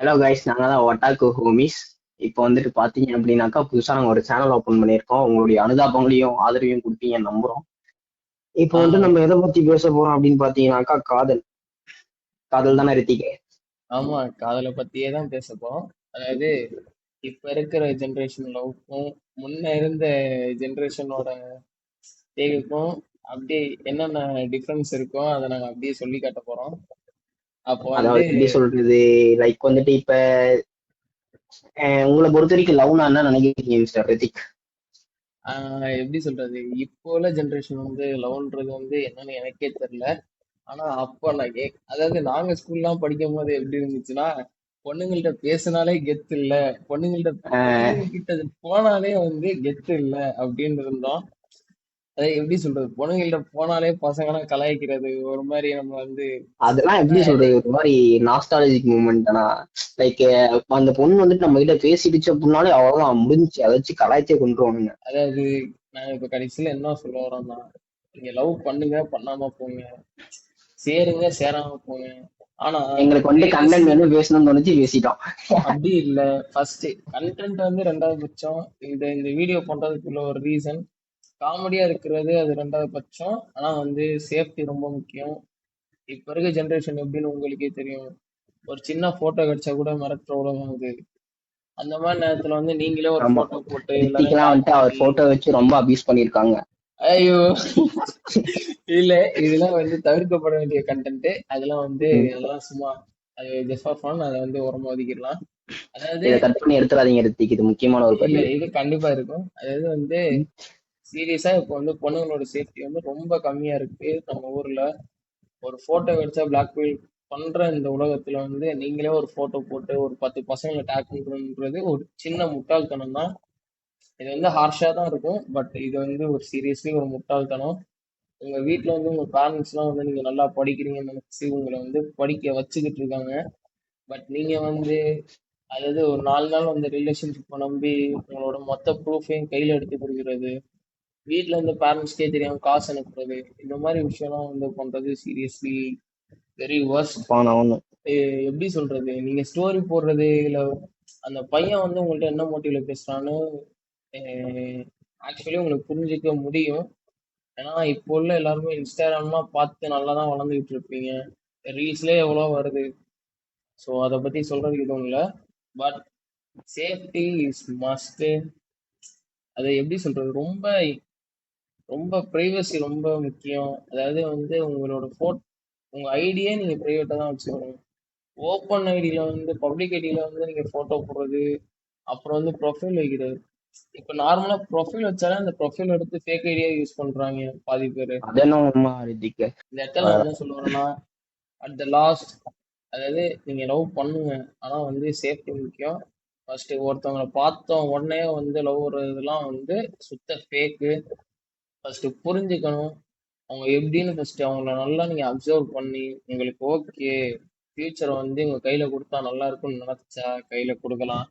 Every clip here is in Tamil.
ஹலோ கைஸ், நாங்க தான் ஒட்டாக்கு ஹோமிஸ். இப்போ வந்துட்டு பாத்தீங்க அப்படின்னாக்கா புதுசா நாங்க ஒரு சேனல் ஓபன் பண்ணியிருக்கோம். உங்களுடைய அனுதாபங்களையும் ஆதரவையும் கொடுப்பீங்க நம்புறோம். இப்போ வந்துட்டு ஆஹ் நம்ம எதை பத்தி பேச போறோம் அப்படின்னு பாத்தீங்கன்னாக்கா காதல். காதல் தானே ரித்திகே? ஆமா, காதலை பத்தியே தான் பேச போறோம். அதாவது இப்ப இருக்கிற ஜென்ரேஷன் லவ்க்கும் முன்ன இருந்த ஜென்ரேஷனோட தேவைக்கும் அப்படியே என்னென்ன டிஃப்ரென்ஸ் இருக்கோ அதை நாங்க அப்படியே சொல்லி காட்ட போறோம். அப்போ அதாவது வந்து எப்படி சொல்றது, லைக் வந்துட்டு இப்ப உங்களை பொறுத்த வரைக்கும் லவ்னா என்ன நினைக்கிறீங்க மிஸ்டர் ரித்திக்? எப்படி சொல்றது, இப்போ உள்ள ஜென்ரேஷன் வந்து லவ்ன்றது வந்து என்னன்னு எனக்கே தெரியல. ஆனா அப்ப நான் அதாவது நாங்க ஸ்கூல்லாம் படிக்கும் போது எப்படி இருந்துச்சுன்னா, பொண்ணுங்கள்ட்ட பேசினாலே கெத்து இல்ல, பொண்ணுங்கள்ட்ட அஹ் பொண்ணுங்க கிட்ட போனாலே வந்து கெத்து இல்ல அப்படின்னு இருந்தோம். அதை எப்படி சொல்றது, பொண்ணுங்கள்ட்ட போனாலே பசங்கலாம் கலாய்க்கிறது ஒரு மாதிரி நம்ம வந்து அதெல்லாம் எப்படி சொல்றது, ஒரு மாதிரி நாஸ்டாலஜிக் மூமெண்ட். ஆனா லைக் அந்த பொண்ணு வந்துட்டு நம்ம கிட்ட பேசிடுச்சு அப்படின்னாலே அவ்வளவுதான், முடிஞ்சு அதை வச்சு கலாய்ச்சே கொண்டுருவானுங்க. அதாவது நாங்க இப்ப கடைசியில என்ன சொல்ல வரோம்னா, நீங்க லவ் பண்ணுங்க, பண்ணாம போங்க, சேருங்க, சேராம போங்க. ஆனா எங்களுக்கு வந்து கண்டென்ட் ப்ரீவியஸ்லி வந்து பேசணும்னு தோணுச்சு, பேசிட்டோம். அப்படி இல்ல. ஃபர்ஸ்ட் கண்டென்ட் வந்து ரெண்டாவது பட்சம். இந்த இந்த வீடியோ பண்றதுக்குள்ள ஒரு ரீசன் காமெடியா இருக்கிறது, அது ரெண்டாவது பட்சம். ஆனா வந்து சேஃப்டி ரொம்ப முக்கியம். இப்ப இருக்க ஜென்ரேஷன் எப்படின்னு உங்களுக்கே தெரியும். ஒரு சின்ன போட்டோ கிடைச்சா கூட மிரட்டுற உலகம் இது. அந்த மாதிரி நேரத்துல வந்து நீங்களே ஒரு ஆமா, போட்டோ போட்டு எல்லாரையும் ரித்திக்லாம் டேக் வந்துட்டு அவர் பண்ணி, போட்டோ வச்சு ரொம்ப அபியூஸ் பண்ணியிருக்காங்க. ஐயோ இல்ல, இதெல்லாம் வந்து தவிர்க்கப்பட வேண்டிய கண்டென்ட். அதெல்லாம் வந்து ம். அதெல்லாம் சும்மா அது ஜஸ்ட் ஃபார் ஃபன். அதை வந்து ஓரமா ஒதுக்கிடலாம். அதாவது இதை கட் பண்ணி எடுத்துறாதீங்க ரித்திக், இது முக்கியமான ஒரு இல்ல, பதிவு. இது கண்டிப்பா இருக்கும். அதாவது வந்து ம். சீரியஸா இப்போ வந்து பொண்ணுங்களோட சேஃப்டி வந்து ரொம்ப கம்மியா இருக்கு நம்ம ஊர்ல. ஒரு போட்டோ எடுத்தா பிளாக்மெயில் பண்ற இந்த உலகத்துல வந்து நீங்களே ஒரு போட்டோ போட்டு ஒரு 10 பசங்களை டேக் பண்றது ஒரு சின்ன முட்டாள்தனம் தான். இது வந்து ஹார்ஷா தான் இருக்கும், பட் இது வந்து ஒரு சீரியஸ்லி ஒரு முட்டாள்தனம். உங்க வீட்ல வந்து உங்க பேரண்ட்ஸ் எல்லாம் வந்து நீங்க நல்லா படிக்கிறீங்கன்னு நினைச்சு உங்களை வந்து படிக்க வச்சுக்கிட்டு இருக்காங்க. பட் நீங்க வந்து அதாவது ஒரு 4 நாள் வந்து ரிலேஷன்ஷிப்பை நம்பி உங்களோட மொத்த ப்ரூஃபையும் கையில எடுத்து கொடுக்கிறது, வீட்ல இருந்து பேரண்ட்ஸ்க்கே தெரியாம காசு அனுப்புறது, இந்த மாதிரி விஷயம்லாம் வந்து பண்றது சீரியஸ்லி வெரி worst. தப்பான ஒண்ணு. எப்படி சொல்றது, நீங்க ஸ்டோரி போடுறது இல்ல அந்த பையன் வந்து உங்கள்ட்ட என்ன மோட்டிவ்ல பேசுறான்னு ஆக்சுவலி உங்களுக்கு புரிஞ்சுக்க முடியும். ஏன்னா இப்போ உள்ள எல்லாருமே இன்ஸ்டாகிராம்லாம் பார்த்து நல்லா தான் வளர்ந்துகிட்டு இருப்பீங்க. ரீல்ஸ்லேயே எவ்வளோ வருது. ஸோ அதை பத்தி சொல்றதுக்கு எதுவும் இல்லை. But safety is must. அதை எப்படி சொல்றது, ரொம்ப ரொம்ப பிரைவசி ரொம்ப முக்கியம். அதாவது வந்து உங்களோட உங்க ஐடியே நீங்க பிரைவேட்டா தான் வச்சுக்கணும். ஓப்பன் ஐடியில வந்து பப்ளிக் ஐடியில வந்து நீங்க போட்டோ போடுறது, அப்புறம் வந்து ப்ரொஃபைல் வைக்கிறது. இப்ப நார்மலா ப்ரொஃபைல் வச்சாலே அந்த ப்ரொஃபைல் எடுத்து ஃபேக் ஐடியா யூஸ் பண்றாங்க பாதி பேர். அது என்ன உண்மை ரித்திக்? இந்த இடத்துல நான் என்ன சொல்ல வரேன்னா, அட் த லாஸ்ட், அதாவது நீங்க லவ் பண்ணுங்க, ஆனா வந்து சேஃப்டி முக்கியம். ஃபர்ஸ்ட் ஒருத்தவங்களை பார்த்தோம் உடனே வந்து லவ் வர்றதுலாம் வந்து சுத்த ஃபேக்கு. ஃபர்ஸ்ட் புரிஞ்சுக்கணும் அவங்க எப்படின்னு. ஃபர்ஸ்ட் அவங்கள நல்லா நீங்க அப்சர்வ் பண்ணி உங்களுக்கு ஓகே, ஃபியூச்சர் வந்து உங்க கையில கொடுத்தா நல்லா இருக்கும்னு நினைச்சா கையில கொடுக்கலாம்.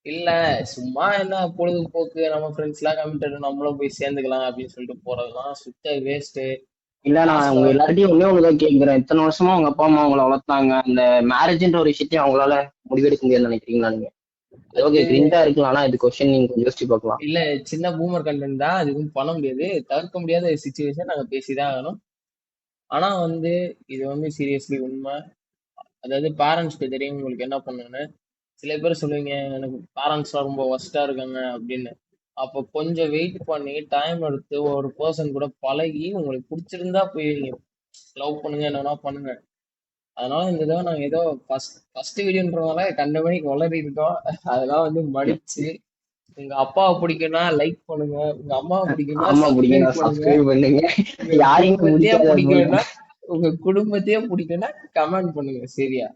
இல்ல சும்மா என்ன பொழுதுபோக்கு, நம்ம ஃப்ரெண்ட்ஸ் எல்லாம் கமிட்டட் நம்மளும் போய் சேர்ந்துக்கலாம் அப்படின்னு சொல்லிட்டு போறதெல்லாம் சுத்த வேஸ்ட். இல்ல, நான் லாஸ்ட்ல உங்க எல்லார்ட்டையும் ஒண்ணே ஒண்ணுதான் கேட்கிறேன். இத்தனை வருஷமா உங்க அப்பா அம்மா உங்களை வளர்த்தாங்க, அந்த மேரேஜ்ன்ற ஒரு விஷயத்தையும் அவங்களால முடிவெடுக்க முடியாதுன்னு நினைக்கிறீங்களா நீங்க? அது ஓகே, அது கிரிண்டா இருக்கலாம், ஆனா இது கொஸ்டின் நீங்க கொஞ்சம் யோசிச்சு பார்க்கலாம். இல்ல, சின்ன பூமர் கண்டென்ட் தான், அது எதுவும் பண்ண முடியாது. தவிர்க்க முடியாத சுச்சுவேஷன், நாங்க பேசிதான் ஆகணும். ஆனா வந்து இது வந்து சீரியஸ்லி உண்மை. அதாவது பேரண்ட்ஸ்க்கு தெரியும் உங்களுக்கு என்ன பண்ணணும்னு. சில பேர் சொல்லுவீங்க எனக்கு பேரண்ட்ஸ்லாம் ரொம்ப ஒஸ்டா இருக்காங்க அப்படின்னு. அப்போ கொஞ்சம் வெயிட் பண்ணி டைம் எடுத்து ஒரு பர்சன் கூட பழகி உங்களுக்கு பிடிச்சிருந்தா போய் நீங்க லவ் பண்ணுங்க, என்னன்னா பண்ணுங்க. அதனால இந்த தடவை நாங்க ஏதோ ஃபர்ஸ்ட் வீடியோன்றதுனால கண்ட மணிக்கு வளரி இருக்கோம். அதெல்லாம் வந்து மடிச்சு, உங்க அப்பாவை பிடிக்கும்னா லைக் பண்ணுங்க, உங்க அம்மாவை பிடிக்கும்னா ஆமா, பிடிக்கும், சப்ஸ்கிரைப் நான் பண்ணுங்க, சப்ஸ்கிரைப் பண்ணுங்க. உங்க யாரையும் குடும்பத்தையே முடிக்காத போல. பிடிக்கலன்னா உங்க குடும்பத்தையே பிடிக்கும்னா கமெண்ட் பண்ணுங்க, சரியா?